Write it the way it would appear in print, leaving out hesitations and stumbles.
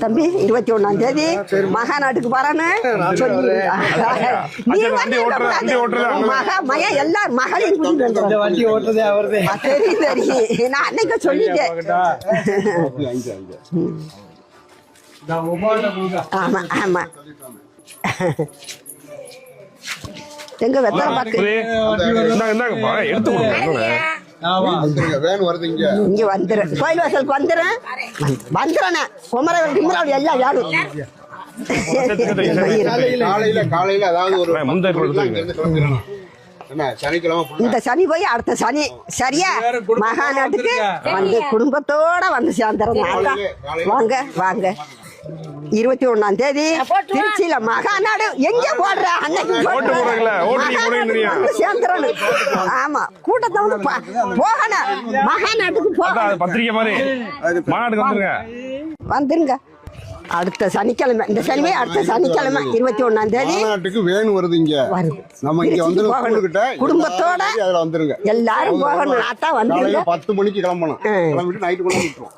தம்பி 21ஆம் தேதி மகாநாட்டுக்கு வரேன்னு சொல்லி எல்லாரும் மகளையும் தெரியும் நான் அன்னைக்கு சொல்லிட்டேன். ஆமா ஆமா எங்க வெத்தலை பாக்கு இங்க வந்துடுறேன். கோயில் வாசலுக்கு வந்துடுறேன். குமரவேல் எல்லாம் யாரும் காலையில அதாவது ஒரு இந்த சனி போய் அடுத்த சனி சரியா மகாநாட்டுக்கு வந்து குடும்பத்தோட வந்து சேர்ந்துறேன். வாங்க வாங்க 21ஆம் தேதி திருச்சியில மகாநாடு எங்க போடுற அன்னைக்கு சேர்ந்துறேன். ஆமா கூட்டத்தை வந்து போகணும். மகாநாட்டுக்கு வந்துருங்க. அடுத்த சனிக்கிழமை இந்த சனிமே அடுத்த சனிக்கிழமை 21ஆம் தேதி வேணும் வருது. இங்க நம்ம இங்க வந்து குடும்பத்தோட எல்லாரும் போகணும். 10 மணிக்கு கிளம்பணும். கிளம்பிட்டு நைட்டு கூட விட்டுருவோம்.